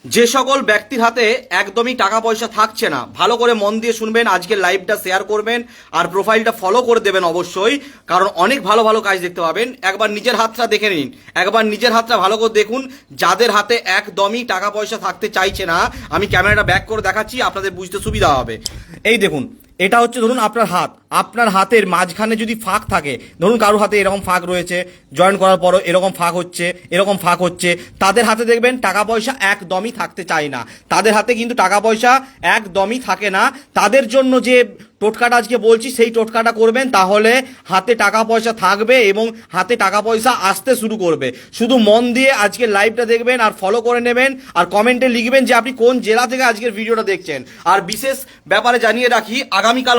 যে সকল ব্যক্তির হাতে একদমই টাকা পয়সা থাকছে না, ভালো করে মন দিয়ে শুনবেন, আজকের লাইভটা শেয়ার করবেন আর প্রোফাইলটা ফলো করে দেবেন অবশ্যই, কারণ অনেক ভালো ভালো কাজ দেখতে পাবেন। একবার নিজের হাতটা দেখে নিন, একবার নিজের হাতটা ভালো করে দেখুন। যাদের হাতে একদমই টাকা পয়সা থাকতে চাইছে না, আমি ক্যামেরাটা ব্যাক করে দেখাচ্ছি, আপনাদের বুঝতে সুবিধা হবে। এই দেখুন, এটা হচ্ছে ধরুন আপনার হাত, আপনার হাতের মাঝখানে যদি ফাঁক থাকে, ধরুন কারো হাতে এরকম ফাঁক রয়েছে, জয়েন করার পরও এরকম ফাঁক হচ্ছে, এরকম ফাঁক হচ্ছে, তাদের হাতে দেখবেন টাকা পয়সা একদমই থাকতে চায় না। তাদের হাতে কিন্তু টাকা পয়সা একদমই থাকে না। তাদের জন্য যে টোটকাটা আজকে বলছি, সেই টোটকাটা করবেন, তাহলে হাতে টাকা পয়সা থাকবে এবং হাতে টাকা পয়সা আসতে শুরু করবে। শুধু মন দিয়ে আজকের লাইভটা দেখবেন আর ফলো করে নেবেন, আর কমেন্টে লিখবেন যে আপনি কোন জেলা থেকে আজকের ভিডিওটা দেখছেন। আর বিশেষ ব্যাপারে জানিয়ে রাখি, আগামীকাল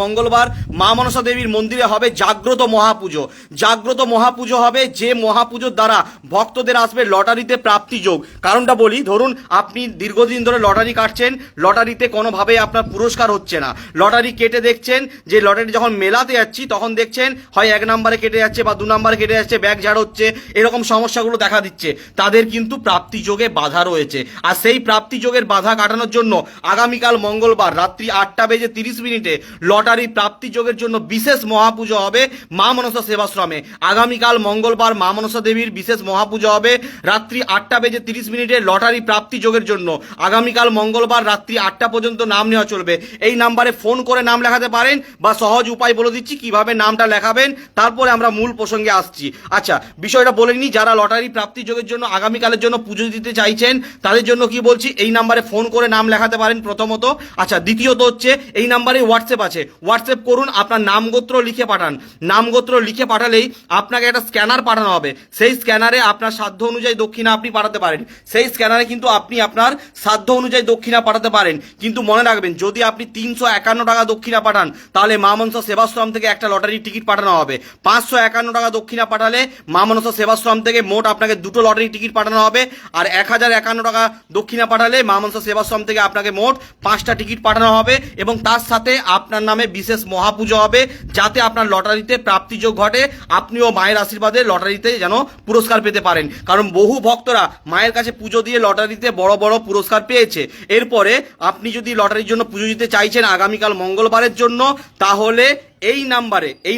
মঙ্গলবার মা মনসা দেবীর মন্দিরে হবে জাগ্রত মহাপুজো। জাগ্রত মহাপুজো হবে, যে মহাপুজোর দ্বারা ভক্তদের আসবে লটারিতে প্রাপ্তি যোগ। কারণটা বলি, ধরুন আপনি দীর্ঘদিন ধরে লটারি কাটছেন, লটারিতে কোনোভাবেই আপনার পুরস্কার হচ্ছে না, লটারি কেটে দেখছেন যে লটারি যখন মেলাতে যাচ্ছি তখন দেখছেন হয় 1 নম্বরে কেটে যাচ্ছে বা 2 নম্বরে কেটে যাচ্ছে, ব্যাগ ঝাড় হচ্ছে, এরকম সমস্যাগুলো দেখা দিচ্ছে, তাদের কিন্তু প্রাপ্তি যোগে বাধা রয়েছে। আর সেই প্রাপ্তি যোগের বাধা কাটানোর জন্য আগামীকাল মঙ্গলবার রাত্রি 8:30 লটারি প্রাপ্তি যোগের জন্য বিশেষ মহাপুজো হবে মা মনসা সেবাশ্রমে। আগামীকাল মঙ্গলবার মা মনসা দেবীর বিশেষ মহাপুজো হবে রাত্রি 8:30 লটারি প্রাপ্তি যোগের জন্য। আগামীকাল মঙ্গলবার রাত্রি 8টা পর্যন্ত নাম নেওয়া চলবে। এই নাম্বারে ফোন করে নাম লেখাতে পারেন, বা সহজ উপায় বলে দিচ্ছি কিভাবে নামটা লেখাবেন, তারপরে আমরা মূল প্রসঙ্গে আসছি। আচ্ছা, বিষয়টা বলে নিই, যারা লটারি প্রাপ্তি যোগের জন্য আগামীকালের জন্য পুজো দিতে চাইছেন তাদের জন্য কি বলছি, এই নাম্বারে ফোন করে নাম লেখাতে পারেন প্রথমত। আচ্ছা, দ্বিতীয়ত হচ্ছে এই নাম্বারে হোয়াটসঅ্যাপ আছে, হোয়াটসঅ্যাপ করুন, আপনার নামগোত্র লিখে পাঠান। নামগোত্র লিখে পাঠালেই আপনাকে একটা স্ক্যানার পাঠানো হবে। সেই স্ক্যানারে আপনার সাধ্য অনুযায়ী দক্ষিণা আপনি পাঠাতে পারেন। সেই স্ক্যানারে কিন্তু আপনি আপনার সাধ্য অনুযায়ী দক্ষিণা পাঠাতে পারেন। কিন্তু মনে রাখবেন, যদি আপনি 351 টাকা দক্ষিণা পাঠান তাহলে মা মনসা সেবাশ্রম থেকে একটা লটারির টিকিট পাঠানো হবে। 551 টাকা দক্ষিণা পাঠালে মা মনসা সেবাশ্রম থেকে মোট আপনাকে 2টো লটারির টিকিট পাঠানো হবে। আর 1051 টাকা দক্ষিণা পাঠালে মা মনসা সেবাশ্রম থেকে আপনাকে মোট 5টা টিকিট পাঠানো হবে, এবং তার সাথে আপনার নামে বিশেষ মহাপুজো হবে, যাতে আপনার লটারিতে প্রাপ্তিযোগ ঘটে, আপনিও মায়ের আশীর্বাদে লটারিতে যেন পুরস্কার পেতে পারেন। কারণ বহু ভক্তরা মায়ের কাছে পুজো দিয়ে লটারিতে বড় বড় পুরস্কার পেয়েছে। এরপরে আপনি যদি লটারির জন্য পুজো দিতে চাইছেন আগামীকাল মঙ্গলবারের জন্য, তাহলে এই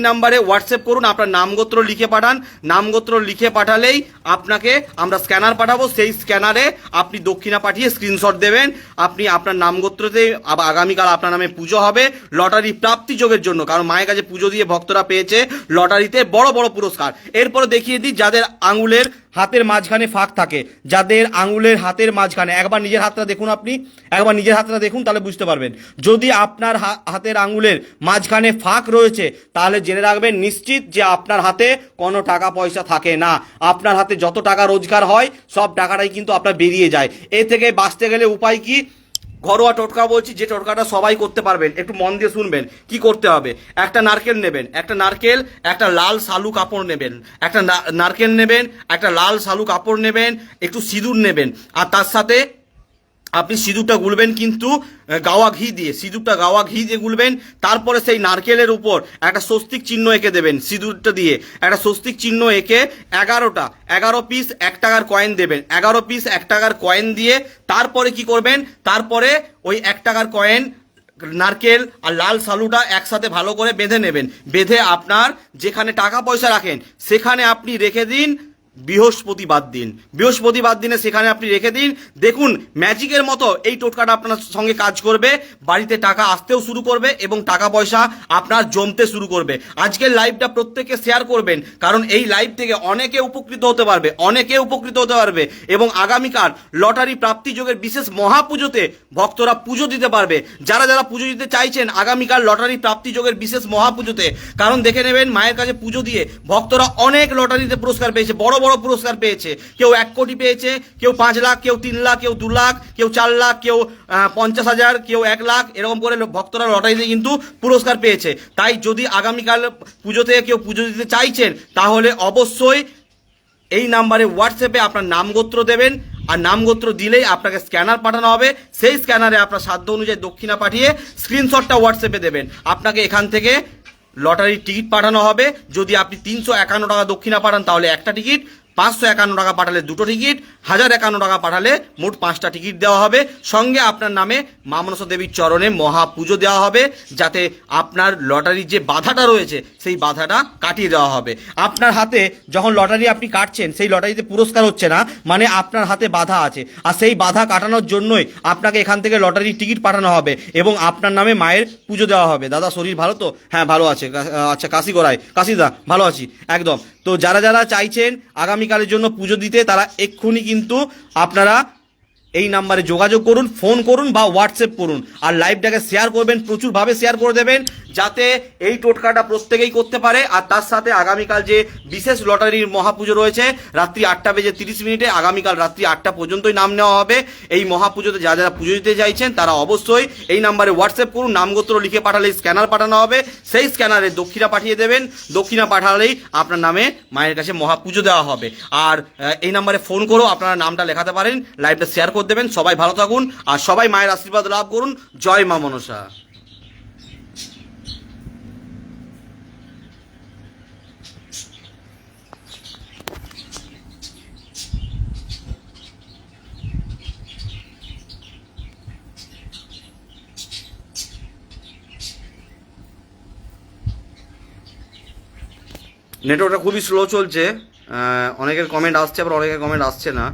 নাম্বারে হোয়াটসঅ্যাপ করুন, আপনার নামগোত্র লিখে পাঠান। নামগোত্র লিখে পাঠালেই আপনাকে আমরা স্ক্যানার পাঠাবো। সেই স্ক্যানারে আপনি দক্ষিণা পাঠিয়ে স্ক্রিনশট দেবেন, আপনি আপনার নামগোত্রতে আগামীকাল আপনার নামে পুজো হবে লটারি প্রাপ্তি যোগের জন্য। কারণ মায়ের কাছে পুজো দিয়ে ভক্তরা পেয়েছে লটারিতে বড় বড় পুরস্কার। এরপরে দেখিয়ে দিই, যাদের আঙুলের হাতের মাঝখানে ফাঁক থাকে, যাদের আঙুলের হাতের মাঝখানে, একবার নিজের হাতটা দেখুন, আপনি একবার নিজের হাতটা দেখুন, তাহলে বুঝতে পারবেন। যদি আপনার হাতের আঙুলের মাঝখানে ফাঁক রয়েছে, তাহলে জেনে রাখবেন নিশ্চিত যে আপনার হাতে কোনো টাকা পয়সা থাকে না। আপনার হাতে যত টাকা রোজগার হয় সব টাকাটাই কিন্তু আপনার বেরিয়ে যায়। এ থেকে বাঁচতে গেলে উপায় কি? ঘরোয়া টোটকা বলছি, যে টোটকাটা সবাই করতে পারবেন, একটু মন দিয়ে শুনবেন। কি করতে হবে? একটা নারকেল নেবেন, একটা লাল শালু কাপড় নেবেন, একটা লাল শালু কাপড় নেবেন, একটু সিঁদুর নেবেন, আর তার সাথে আপনি সিঁদুরটা গুলবেন কিন্তু গাওয়া ঘি দিয়ে, সিঁদুরটা গাওয়া ঘি দিয়ে গুলবেন। তারপরে সেই নারকেলের উপর একটা স্বস্তিক চিহ্ন এঁকে দেবেন, সিঁদুরটা দিয়ে একটা স্বস্তিক চিহ্ন এঁকে 11 পিস 1 টাকার কয়েন দেবেন। 11 পিস 1 টাকার কয়েন দিয়ে তারপরে কি করবেন, তারপরে ওই 1 টাকার কয়েন, নারকেল আর লাল শালুটা একসাথে ভালো করে বেঁধে নেবেন। বেঁধে আপনার যেখানে টাকা পয়সা রাখেন সেখানে আপনি রেখে দিন বৃহস্পতিবার দিনে সেখানে আপনি রেখে দিন। দেখুন, ম্যাজিকের মতো এই টোটকাটা আপনার সঙ্গে কাজ করবে, বাড়িতে টাকা আসতেও শুরু করবে এবং টাকা পয়সা আপনার জমতে শুরু করবে। আজকের লাইভটা প্রত্যেককে শেয়ার করবেন, কারণ এই লাইভ থেকে অনেকে উপকৃত হতে পারবে এবং আগামীকাল লটারি প্রাপ্তি যোগের বিশেষ মহাপুজোতে ভক্তরা পুজো দিতে পারবে। যারা যারা পুজো দিতে চাইছেন আগামীকাল লটারি প্রাপ্তি যোগের বিশেষ মহাপুজোতে, কারণ দেখে নেবেন মায়ের কাছে পুজো দিয়ে ভক্তরা অনেক লটারিতে পুরস্কার পেয়েছে, বড় বড় পুরস্কার পেয়েছে। কেউ 1 কোটি পেয়েছে, কেউ 5 লাখ, কেউ 3 লাখ, কেউ 2 লাখ, কেউ 4 লাখ, কেউ 50,000, কেউ 1 লাখ, এরকম করে ভক্তরা লটারিতে কিন্তু পুরস্কার পেয়েছে। তাই যদি আগামীকাল পুজো থেকে কেউ পুজো দিতে চাইছেন, তাহলে অবশ্যই এই নাম্বারে হোয়াটসঅ্যাপে আপনার নামগোত্র দেবেন, আর নামগোত্র দিলেই আপনাকে স্ক্যানার পাঠানো হবে। সেই স্ক্যানারে আপনার সাধ্য অনুযায়ী দক্ষিণা পাঠিয়ে স্ক্রিনশটটা হোয়াটসঅ্যাপে দেবেন। আপনাকে এখান থেকে লটারির টিকিট পাঠানো হবে। যদি আপনি 351 টাকা দক্ষিণা পাঠান তাহলে একটা টিকিট, 551 টাকা পাঠালে 2টো টিকিট, 1051 টাকা পাঠালে মোট 5টা টিকিট দেওয়া হবে। সঙ্গে আপনার নামে মা মনসা দেবীর চরণে মহাপুজো দেওয়া হবে, যাতে আপনার লটারির যে বাধাটা রয়েছে সেই বাধাটা কাটিয়ে দেওয়া হবে। আপনার হাতে যখন লটারি আপনি কাটছেন, সেই লটারিতে পুরস্কার হচ্ছে না, মানে আপনার হাতে বাধা আছে, আর সেই বাধা কাটানোর জন্যই আপনাকে এখান থেকে লটারির টিকিট পাঠানো হবে এবং আপনার নামে মায়ের পুজো দেওয়া হবে। দাদা শরীর ভালো তো? হ্যাঁ ভালো আছে। আচ্ছা কাশি করায়, কাশিদা ভালো আছি একদম। তো যারা যারা চাইছেন আগামীকালের জন্য পুজো দিতে, তারা এক্ষুনি কিন্তু আপনারা এই নাম্বারে যোগাযোগ করুন, ফোন করুন বা হোয়াটসঅ্যাপ করুন, আর লাইভটাকে শেয়ার করবেন, প্রচুরভাবে শেয়ার করে দেবেন, যাতে এই টোটকাটা প্রত্যেকেই করতে পারে। আর তার সাথে আগামীকাল যে বিশেষ লটারির মহাপুজো রয়েছে রাত্রি 8:30, আগামীকাল রাত্রি 8টা পর্যন্তই নাম নেওয়া হবে। এই মহাপুজোতে যারা যারা পুজো দিতে চাইছেন তারা অবশ্যই এই নাম্বারে হোয়াটসঅ্যাপ করুন, নামগোত্র লিখে পাঠালে স্ক্যানার পাঠানো হবে, সেই স্ক্যানারে দক্ষিণা পাঠিয়ে দেবেন, দক্ষিণা পাঠালেই আপনার নামে মায়ের কাছে মহাপুজো দেওয়া হবে। আর এই নাম্বারে ফোন করেও আপনারা নামটা লেখাতে পারেন, লাইভটা শেয়ার করে দেবেন। সবাই ভালো থাকুন আর সবাই মায়ের আশীর্বাদ লাভ করুন। জয় মা মনসা। নেটওয়ার্কটা খুবই স্লো চলছে, অনেকের কমেন্ট আসছে, আবার অনেকের কমেন্ট আসছে না।